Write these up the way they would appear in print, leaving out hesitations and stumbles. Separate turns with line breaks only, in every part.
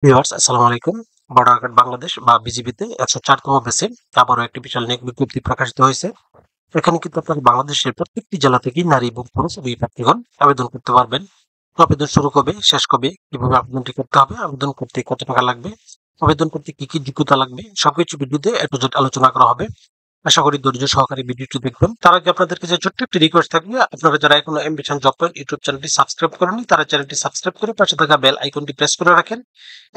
Viewers আসসালামু আলাইকুম। Border guard Bangladesh বা বিজিবিতে ১০৪তম ব্যাচে আবারও একটি বিশাল নিয়োগ বিজ্ঞপ্তি প্রকাশিত হয়েছে। এখানে কিন্তু আপনারা বাংলাদেশের প্রত্যেকটি জেলা থেকেই নারী এবং পুরুষ উভয় প্রার্থীগণ আবেদন করতে পারবেন। তো আবেদন শুরু কবে, শেষ কবে, কিভাবে আবেদনটি করতে হবে, আবেদন করতে কত টাকা লাগবে, আবেদন করতে কি কি যোগ্যতা লাগবে, সবকিছু ভিডিওতে এ টু জেড আলোচনা করা হবে। আশা করি ধৈর্য সহকারে ভিডিওটি দেখবেন। তার আগে আপনাদের কাছে ছোট্ট একটি রিকোয়েস্ট থাকবে, আপনারা যারা এখনো অ্যাম্বিশন জব পয়েন্ট ইউটিউব চ্যানেলটি সাবস্ক্রাইব করেননি তারা চ্যানেলটি সাবস্ক্রাইব করে পাশে থাকা বেল আইকনটি প্রেস করে রাখেন।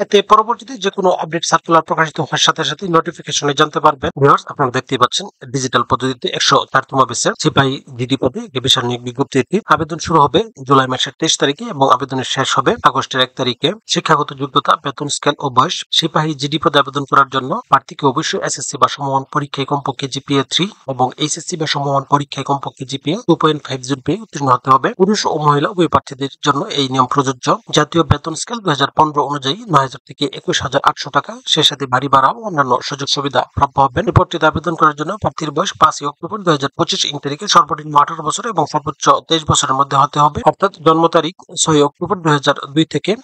এতে পরবর্তীতে যে কোনো আপডেট সার্কুলার প্রকাশিত হওয়ার সাথে সাথে নোটিফিকেশনে জানতে পারবেন। ভিউয়ার্স আপনারা দেখতেই পাচ্ছেন ডিজিটাল পদ্ধতিতে ১০৪তম ব্যাচের সিপাহী জিডি পদে বিশাল নিয়োগ বিজ্ঞপ্তি। আবেদন শুরু হবে জুলাই মাসের ২৩ তারিখে এবং আবেদনের শেষ হবে আগস্টের ১ তারিখে। শিক্ষাগত যোগ্যতা, বেতন স্কেল ও বয়স। সিপাহী জিডি পদে আবেদন করার জন্য প্রার্থীকে অবশ্যই এসএসসি বা সমমান পরীক্ষায় কমপক্ষে জিপিএ 3 এবং এইচএসসি বা সমমান পরীক্ষায় কমপক্ষে জিপিএ 2.50 পেয়ে উত্তীর্ণ হতে হবে। পুরুষ ও মহিলা উভয় প্রার্থীদের জন্য এই নিয়ম প্রযোজ্য। জাতীয় বেতন স্কেল ২০১৫ অনুযায়ী ৯,০০০ থেকে ২১,৮০০ টাকা, সে সাথে বাড়ি ভাড়া ও অন্যান্য সুযোগ সুবিধা প্রাপ্য হবেন। রিপোর্টটিতে আবেদন করার জন্য প্রার্থীর বয়স ৫ই অক্টোবর ২০২৫ ইং তারিখে সর্বনিম্ন ১৮ বছর এবং সর্বোচ্চ ২৩ বছরের মধ্যে হতে হবে, অর্থাৎ জন্ম তারিখ ৬ অক্টোবর ২০০২ থেকে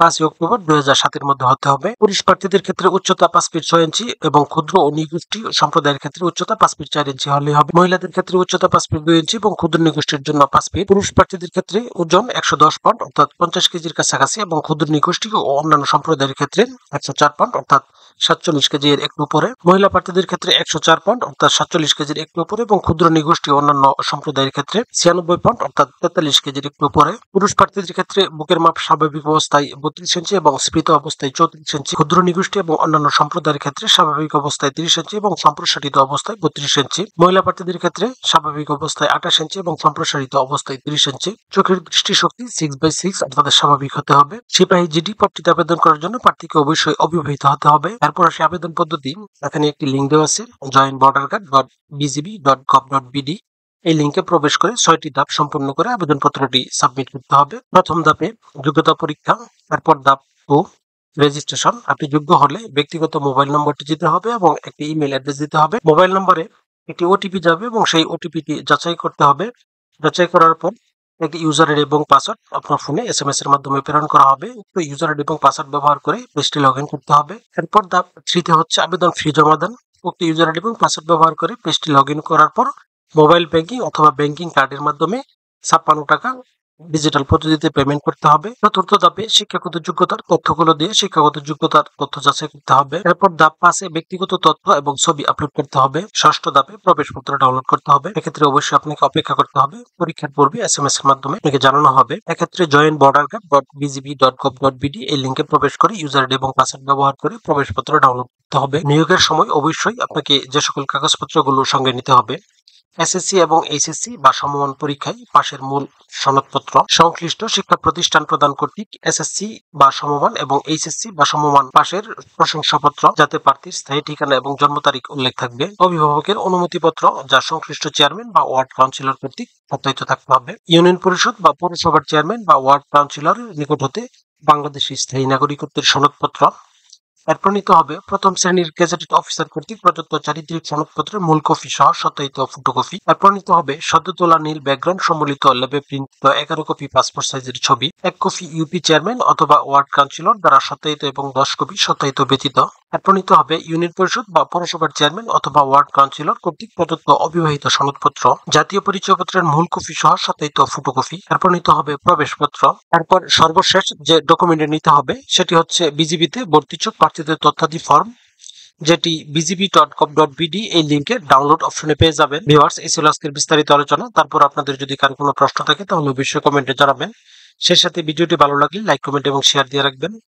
৫ই অক্টোবর ২০০৭ এর মধ্যে হতে হবে। পুরুষ প্রার্থীদের ক্ষেত্রে উচ্চতা ৫ ফিট ৬ ইঞ্চি এবং ক্ষুদ্র ও নিগোষ্ঠী সম্প্রদায়ের ক্ষেত্রে উচ্চতা ৫ ফিট ৪ ইঞ্চি হলেই হবে। মহিলাদের ক্ষেত্রে উচ্চতা ৫ ফিট ২ ইঞ্চি এবং ক্ষুদ্র নিগোষ্ঠীর জন্য ৫ ফিট। পুরুষ প্রার্থীদের ক্ষেত্রে ওজন ১১০ পাউন্ড অর্থাৎ ৫০ কেজির কাছাকাছি এবং ক্ষুদ্র নিগোষ্ঠী ও অন্যান্য সম্প্রদায়ের ক্ষেত্রে ১০৪ পাউন্ড অর্থাৎ ৪৭ কেজি এর একটু উপরে। মহিলা প্রার্থীদের ক্ষেত্রে ১০৪ পাউন্ড অর্থাৎ ৪৭ কেজির একটু উপরে এবং ক্ষুদ্র নিগোষ্ঠী ও অন্যান্য সম্প্রদায়ের ক্ষেত্রে ৯৬ পাউন্ড অর্থাৎ ৪৩ কেজির একটু উপরে। পুরুষ প্রার্থীদের ক্ষেত্রে বুকের মাপ স্বাভাবিক অবস্থায় ৩২ ইঞ্চি এবং স্ফীত অবস্থায় ৩৪ ইঞ্চি। ক্ষুদ্র নিগোষ্ঠী এবং অন্যান্য সম্প্রদায়ের ক্ষেত্রে স্বাভাবিক অবস্থায় ৩০ ইঞ্চি এবং সম্প্রসারিত অবস্থায় ৩২ ইঞ্চি। মহিলা প্রার্থীদের ক্ষেত্রে স্বাভাবিক অবস্থায় ২৮ ইঞ্চি এবং সম্প্রসারিত অবস্থায় ৩০ ইঞ্চি। চোখের দৃষ্টিশক্তি 6/6 অর্থাৎ স্বাভাবিক হতে হবে। সিপাহী জিডি পদটিতে আবেদন করার জন্য প্রার্থীকে অবশ্যই অবিবাহিত হতে হবে। এরপর আসে আবেদন পদ্ধতি। এখানে একটি লিঙ্ক দেওয়া আছে joinborderguard.bgb.gov.bd। এই লিঙ্কে প্রবেশ করে ৬টি ধাপ সম্পূর্ণ করে আবেদনপত্রটি সাবমিট করতে হবে। প্রথম ধাপে যোগ্যতা পরীক্ষা, তারপর ধাপ 2 রেজিস্ট্রেশন। আপনি যোগ্য হলে ব্যক্তিগত মোবাইল নম্বরটি দিতে হবে এবং একটি ইমেল অ্যাড্রেস দিতে হবে। মোবাইল নম্বরে একটি ওটিপি যাবে এবং সেই ওটিপিটি যাচাই করতে হবে। যাচাই করার পর একটি ইউজার আইডি এবং পাসওয়ার্ড আপনার ফোনে এসএমএস এর মাধ্যমে প্রেরণ করা হবে। তো ইউজার আইডি এবং পাসওয়ার্ড ব্যবহার করে পেজটি লগইন করতে হবে। এরপর ধাপ 3 তে হচ্ছে আবেদন ফি জমা দেন। উক্ত ইউজার আইডি এবং পাসওয়ার্ড ব্যবহার করে পেজটি লগইন করার পর মোবাইল ব্যাংকিং অথবা ব্যাংকিং কার্ডের মাধ্যমে ৫৬ টাকা ডিজিটাল পদ্ধতিতে পেমেন্ট করতে হবে। চতুর্থ ধাপে শিক্ষাগত যোগ্যতার তথ্যগুলো দিয়ে শিক্ষাগত যোগ্যতার তথ্য যাচাই করতে হবে। এরপর ধাপ ৫ এ ব্যক্তিগত তথ্য এবং ছবি আপলোড করতে হবে। ষষ্ঠ ধাপে প্রবেশপত্র ডাউনলোড করতে হবে। এক্ষেত্রে অবশ্যই আপনাকে অপেক্ষা করতে হবে। পরীক্ষার পূর্বে এসএমএস এর মাধ্যমে আপনাকে জানানো হবে। এক্ষেত্রে joinborderguard.bgb.gov.bd এই লিঙ্কে প্রবেশ করে ইউজার আইডি এবং পাসওয়ার্ড ব্যবহার করে প্রবেশপত্র ডাউনলোড করতে হবে। নিয়োগের সময় অবশ্যই আপনাকে যে সকল কাগজপত্রগুলো সঙ্গে নিতে হবে: এসএসসি এবং এইচএসসি বা সমমান পরীক্ষায় পাশের মূল সনদপত্র, সংশ্লিষ্ট শিক্ষা প্রতিষ্ঠান প্রদান কর্তৃক এসএসসি বা সমমান এবং এইচএসসি বা সমমান পাশের প্রশংসাপত্র যাতে প্রার্থীর স্থায়ী ঠিকানা এবং জন্ম তারিখ উল্লেখ থাকবে, অভিভাবকের অনুমতিপত্র যা সংশ্লিষ্ট চেয়ারম্যান বা ওয়ার্ড কাউন্সিলর কর্তৃক সত্যায়িত থাকতে হবে, ইউনিয়ন পরিষদ বা পৌরসভার চেয়ারম্যান বা ওয়ার্ড কাউন্সিলরের নিকট হতে বাংলাদেশী স্থায়ী নাগরিকত্বের সনদপত্র। এরপর নিতে হবে প্রথম শ্রেণীর গেজেটেড অফিসার কর্তৃক প্রদত্ত চারিত্রিক সনদপত্রের মূল কপি সহ সত্যায়িত ফটোকপি। এরপর নিতে হবে সদ্য তোলা নীল ব্যাকগ্রাউন্ড সম্বলিত ল্যাবে প্রিন্ট ১১ কপি পাসপোর্ট সাইজের ছবি, ১ কপি ইউপি চেয়ারম্যান অথবা ওয়ার্ড কাউন্সিলর দ্বারা সত্যায়িত এবং ১০ কপি সত্যায়িত ব্যতীত। এরপর নিতে হবে ইউনিয়ন পরিষদ বা পৌরসভার চেয়ারম্যান অথবা ওয়ার্ড কাউন্সিলর কর্তৃক প্রদত্ত অবিবাহিত সনদপত্র, জাতীয় পরিচয়পত্রের মূল কপি সহ সত্যায়িত ফটোকপি। এরপর নিতে হবে প্রবেশপত্র। তারপর সর্বশেষ যে ডকুমেন্ট নিতে হবে সেটি হচ্ছে বিজিবিতে ভর্তিচ্ছুক প্রার্থীদের তথ্যাদি ফর্ম, যেটি bgb.gov.bd এই লিঙ্কে ডাউনলোড অপশনে পেয়ে যাবেন। ভিউয়ার্স, এই ছিল আজকের বিস্তারিত আলোচনা। তারপর আপনাদের যদি কারো কোনো প্রশ্ন থাকে তাহলে অবশ্যই কমেন্টে জানাবেন। সেই সাথে ভিডিওটি ভালো লাগলে লাইক, কমেন্ট এবং শেয়ার দিয়ে রাখবেন।